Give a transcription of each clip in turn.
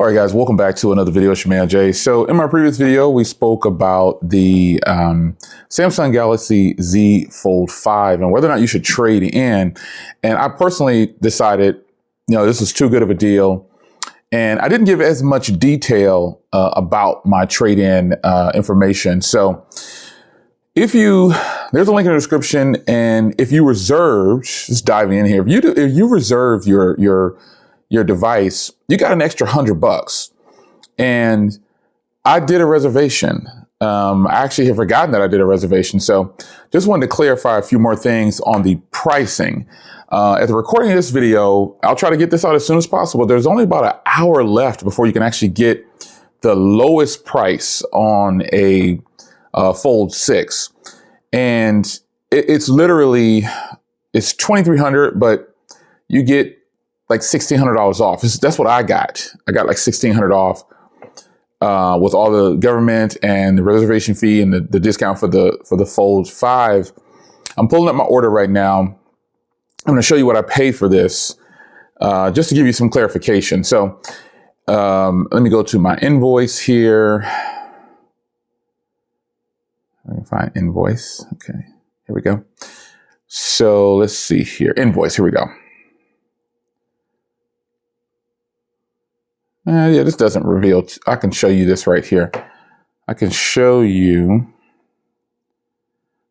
All right, guys, welcome back to another video. It's your man, Jay. So in my previous video, we spoke about the Samsung Galaxy Z Fold 5 and whether or not you should trade in. And I personally decided, this is too good of a deal. And I didn't give as much detail about my trade-in information. So there's a link in the description. And if you reserved, just diving in here, if you reserve your device, you got an extra $100. And I did a reservation. I actually have forgotten that I did a reservation. So just wanted to clarify a few more things on the pricing. At the recording of this video, I'll try to get this out as soon as possible. There's only about an hour left before you can actually get the lowest price on a FOLD6. And it's literally, it's $2,300, but you get like $1,600 off. That's what I got. I got like $1,600 off with all the government and the reservation fee and the discount for the Fold 5. I'm pulling up my order right now. I'm going to show you what I paid for this, just to give you some clarification. So let me go to my invoice here. I can find invoice. Okay, here we go. So let's see here. Invoice, here we go. Yeah, this doesn't reveal. I can show you this right here. I can show you.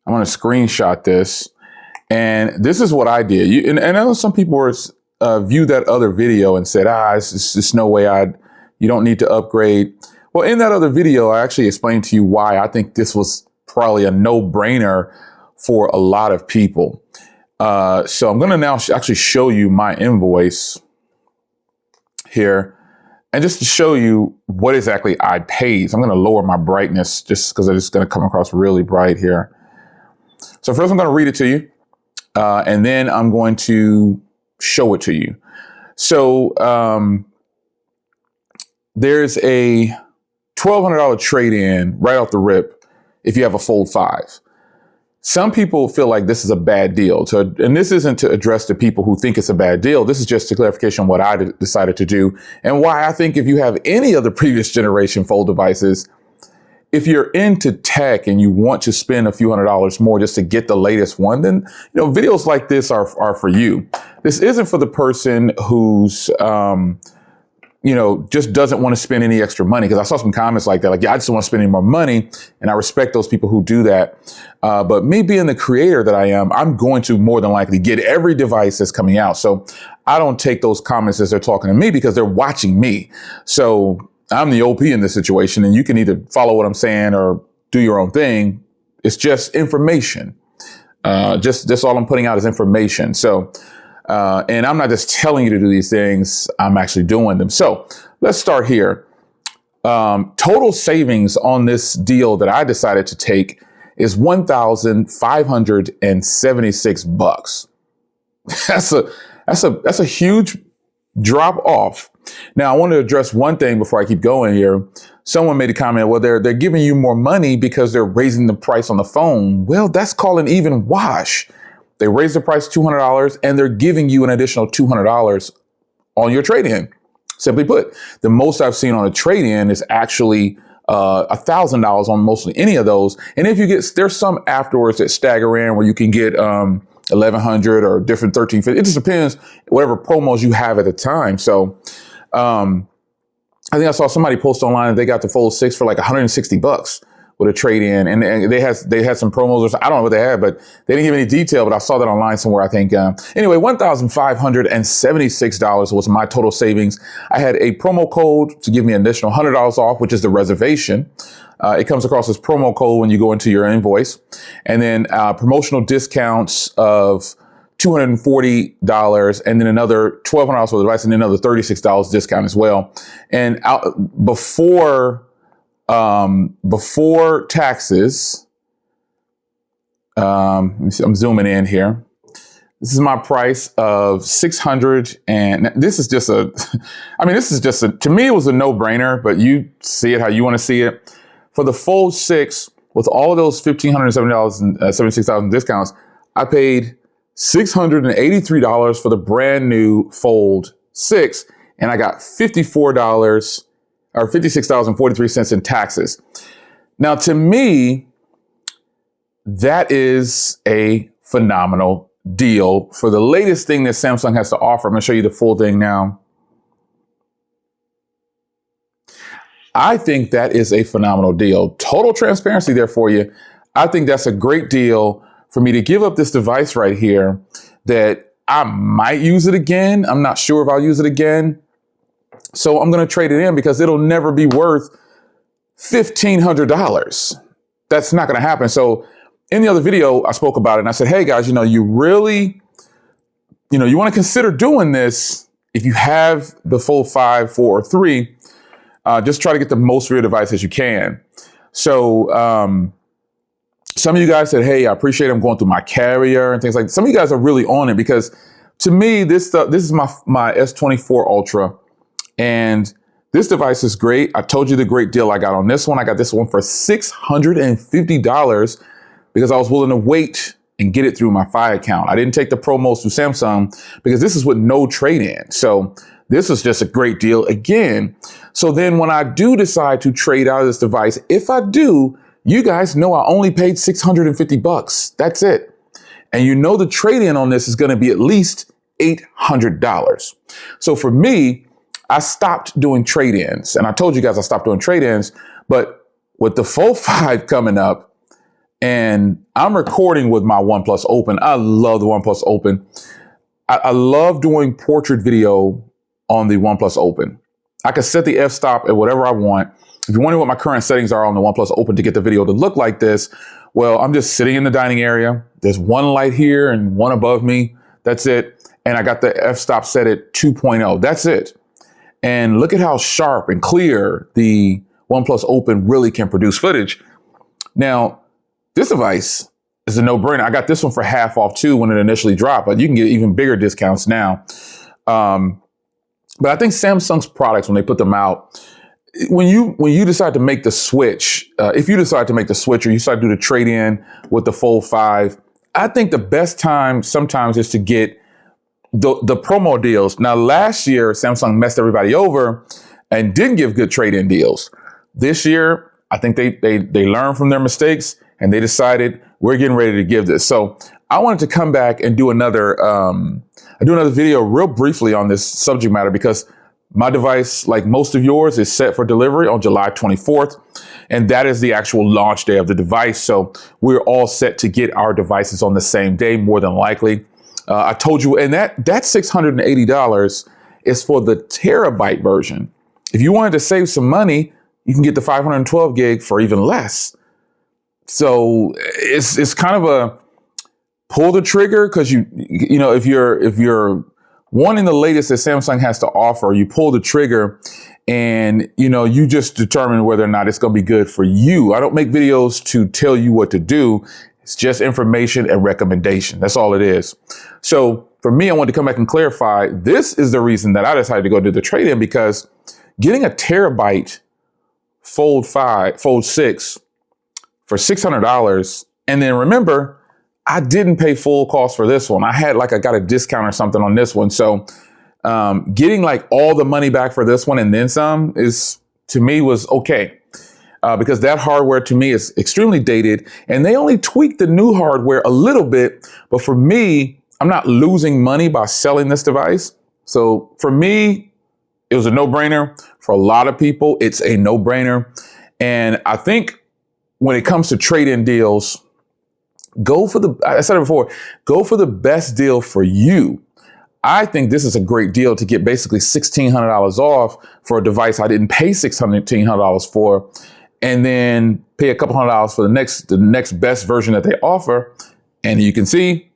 I'm going to screenshot this. And this is what I did. And I know some people viewed that other video and said, it's no way you don't need to upgrade. Well, in that other video, I actually explained to you why I think this was probably a no-brainer for a lot of people. So I'm going to now actually show you my invoice here. And just to show you what exactly I paid. So I'm going to lower my brightness just because it's going to come across really bright here. So first I'm going to read it to you. And then I'm going to show it to you. So there's a $1,200 trade-in right off the rip if you have a Fold 5. Some people feel like this is a bad deal. And this isn't to address the people who think it's a bad deal. This is just a clarification on what I decided to do and why I think if you have any of the previous generation Fold devices, if you're into tech and you want to spend a few $100s more just to get the latest one, then videos like this are for you. This isn't for the person who's just doesn't want to spend any extra money. Because I saw some comments like that, like, yeah, I just don't want to spend any more money. And I respect those people who do that. But me being the creator that I am, I'm going to more than likely get every device that's coming out. So I don't take those comments as they're talking to me because they're watching me. So I'm the OP in this situation, and you can either follow what I'm saying or do your own thing. It's just information. Just all I'm putting out is information. So, and I'm not just telling you to do these things. I'm actually doing them. So let's start here. Total savings on this deal that I decided to take is $1,576. That's a huge drop off. Now, I want to address one thing before I keep going here. Someone made a comment, well, they're giving you more money because they're raising the price on the phone. Well, that's called an even wash. They raised the price $200 and they're giving you an additional $200 on your trade-in. Simply put, the most I've seen on a trade-in is actually $1,000 on mostly any of those. And if you there's some afterwards that stagger in where you can get $1,100 or different $1,350. It just depends whatever promos you have at the time. So I think I saw somebody post online that they got the Fold 6 for like $160 with a trade-in, and they had some promos or something. I don't know what they had, but they didn't give any detail. But I saw that online somewhere, I think. Anyway, $1,576 was my total savings. I had a promo code to give me an additional $100 off, which is the reservation. It comes across as promo code when you go into your invoice, and then promotional discounts of $240, and then another $1,200 for the device, and then another $36 discount as well. And before taxes, I'm zooming in here. This is my price of $600, and this is just to me, it was a no-brainer, but you see it how you want to see it. For the Fold 6, with all of those $1,570 and $76 discounts, I paid $683 for the brand new Fold 6. and I got $54 or $56.43 in taxes. Now, to me, that is a phenomenal deal for the latest thing that Samsung has to offer. I'm going to show you the full thing now. I think that is a phenomenal deal. Total transparency there for you. I think that's a great deal for me to give up this device right here that I might use it again. I'm not sure if I'll use it again. So I'm going to trade it in because it'll never be worth $1,500. That's not going to happen. So in the other video, I spoke about it and I said, hey guys, you really, you want to consider doing this. If you have the Fold 5, 4, or 3, just try to get the most for your device as you can. So some of you guys said, hey, I appreciate I'm going through my carrier and things like that. Some of you guys are really on it because to me, this is my S24 Ultra. And this device is great. I told you the great deal I got on this one. I got this one for $650 because I was willing to wait and get it through my Fi account. I didn't take the promos through Samsung because this is with no trade-in. So this is just a great deal again. So then when I do decide to trade out of this device, if I do, you guys know I only paid $650. That's it. And the trade-in on this is going to be at least $800. So for me, I stopped doing trade-ins. And I told you guys I stopped doing trade-ins. But with the Fold 5 coming up, and I'm recording with my OnePlus Open. I love the OnePlus Open. I love doing portrait video on the OnePlus Open. I can set the f-stop at whatever I want. If you're wondering what my current settings are on the OnePlus Open to get the video to look like this, well, I'm just sitting in the dining area. There's one light here and one above me. That's it. And I got the f-stop set at 2.0. That's it. And look at how sharp and clear the OnePlus Open really can produce footage. Now, this device is a no-brainer. I got this one for half off too when it initially dropped, but you can get even bigger discounts now. But I think Samsung's products, when they put them out, when you decide to make the switch, if you decide to make the switch or you decide to do the trade-in with the Fold 5, I think the best time sometimes is to get the promo deals. Now, last year, Samsung messed everybody over and didn't give good trade-in deals. This year, I think they learned from their mistakes and they decided we're getting ready to give this. So I wanted to come back and do another video real briefly on this subject matter because my device, like most of yours, is set for delivery on July 24th. And that is the actual launch day of the device. So we're all set to get our devices on the same day, more than likely. I told you, and that $680 is for the terabyte version. If you wanted to save some money, you can get the 512 gig for even less. So it's kind of a pull the trigger because if you're wanting the latest that Samsung has to offer, you pull the trigger and you just determine whether or not it's going to be good for you. I don't make videos to tell you what to do. It's just information and recommendation. That's all it is. So for me, I wanted to come back and clarify, this is the reason that I decided to go do the trade-in because getting a terabyte Fold 6 for $600. And then remember, I didn't pay full cost for this one. I got a discount or something on this one. So getting all the money back for this one and then some to me was okay. Because that hardware to me is extremely dated and they only tweaked the new hardware a little bit. But for me, I'm not losing money by selling this device. So for me, it was a no-brainer. For a lot of people, it's a no-brainer. And I think when it comes to trade-in deals, I said it before, go for the best deal for you. I think this is a great deal to get basically $1,600 off for a device I didn't pay $1,600 for. And then pay a couple $100 for the next best version that they offer. And you can see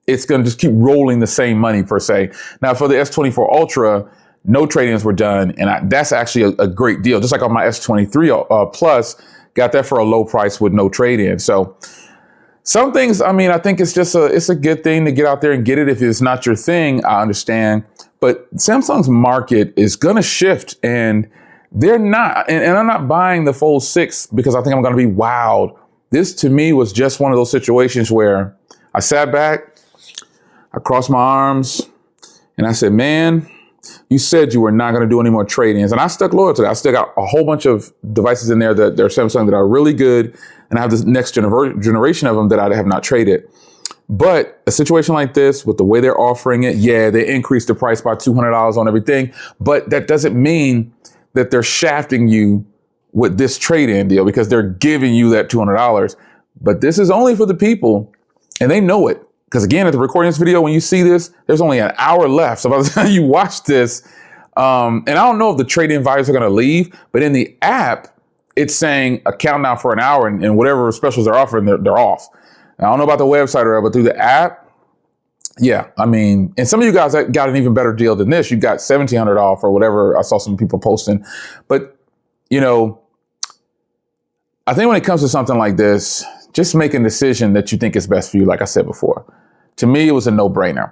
it's going to just keep rolling the same money per se. Now for the S24 Ultra, no trade-ins were done. And that's actually a great deal. Just like on my S23 Plus, got that for a low price with no trade-in. So some things, I think it's a good thing to get out there and get it. If it's not your thing, I understand. But Samsung's market is going to shift and they're not, and I'm not buying the Fold 6 because I think I'm going to be wowed. This to me was just one of those situations where I sat back, I crossed my arms, and I said, man, you said you were not going to do any more trade-ins, and I stuck loyal to that. I still got a whole bunch of devices in there that they're Samsung that are really good, and I have this next generation of them that I have not traded. But a situation like this, with the way they're offering it, yeah, they increased the price by $200 on everything, but that doesn't mean that they're shafting you with this trade-in deal because they're giving you that $200. But this is only for the people, and they know it. Because again, at the recording of this video, when you see this, there's only an hour left. So by the time you watch this, and I don't know if the trade-in values are going to leave, but in the app, it's saying a countdown for an hour, and whatever specials they're offering, they're off. I don't know about the website or but through the app, yeah, I mean, and some of you guys got an even better deal than this. You got $1,700 off or whatever. I saw some people posting, but you know, I think when it comes to something like this, just make a decision that you think is best for you. Like I said before, to me, it was a no-brainer,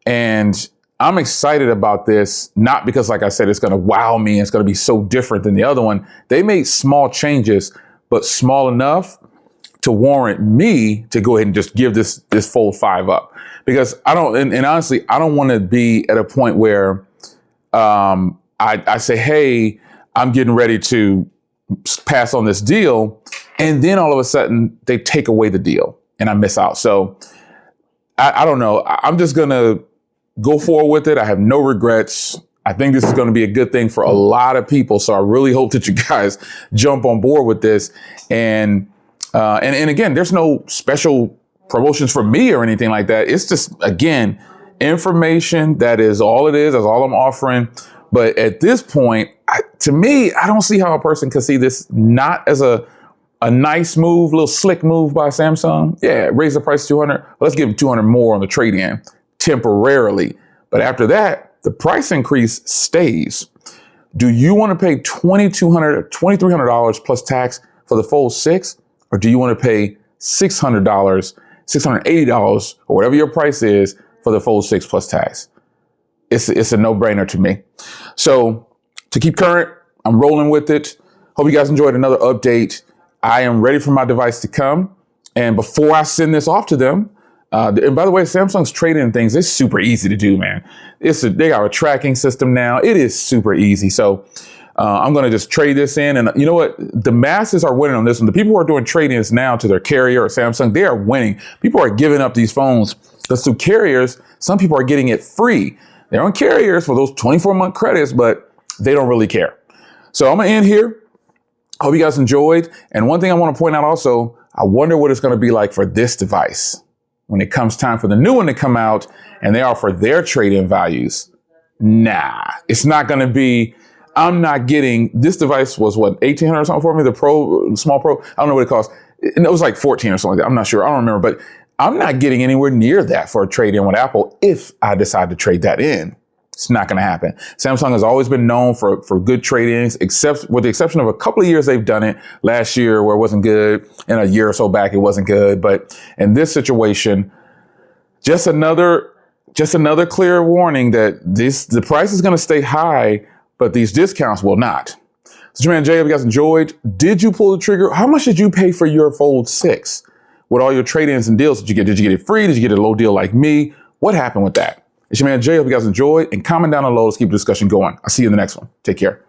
and I'm excited about this, not because, like I said, it's going to wow me. It's going to be so different than the other one. They made small changes, but small enough to warrant me to go ahead and just give this Fold 5 up, because I don't, and honestly, I don't want to be at a point where I say, hey, I'm getting ready to pass on this deal, and then all of a sudden they take away the deal and I miss out. So I don't know. I'm just going to go forward with it. I have no regrets. I think this is going to be a good thing for a lot of people. So I really hope that you guys jump on board with this. And again, there's no special promotions for me or anything like that. It's just, again, information. That is all it is. That's all I'm offering. But at this point, to me, I don't see how a person can see this not as a nice move, little slick move by Samsung. Yeah, raise the price to 200. Let's give them 200 more on the trade-in temporarily. But after that, the price increase stays. Do you want to pay $2,200, $2,300 plus tax for the Fold 6? Or do you want to pay $600, $680, or whatever your price is for the Fold 6 plus tax? It's a no-brainer to me. So to keep current, I'm rolling with it. Hope you guys enjoyed another update. I am ready for my device to come. And before I send this off to them, and by the way, Samsung's trade-in things is super easy to do, man. They got a tracking system now. It is super easy. So I'm going to just trade this in. And you know what? The masses are winning on this one. The people who are doing trade-ins now to their carrier or Samsung, they are winning. People are giving up these phones. Because through carriers, some people are getting it free. They're on carriers for those 24-month credits, but they don't really care. So I'm going to end here. Hope you guys enjoyed. And one thing I want to point out also, I wonder what it's going to be like for this device when it comes time for the new one to come out and they offer their trade-in values. Nah, it's not going to be, I'm not getting, this device was what, $1,800 or something for me, the Pro, small Pro, I don't know what it cost. And it was like 14 or something like that. I'm not sure. I don't remember, but I'm not getting anywhere near that for a trade-in with Apple if I decide to trade that in. It's not going to happen. Samsung has always been known for good trade-ins, except with the exception of a couple of years they've done it. Last year where it wasn't good, and a year or so back it wasn't good. But in this situation, just another clear warning that the price is going to stay high, but these discounts will not. So, your man Jay, if you guys enjoyed, did you pull the trigger? How much did you pay for your Fold 6? With all your trade-ins and deals that you get? Did you get it free? Did you get a low deal like me? What happened with that? It's your man Jay. Hope you guys enjoyed, and comment down below. Let's keep the discussion going. I'll see you in the next one. Take care.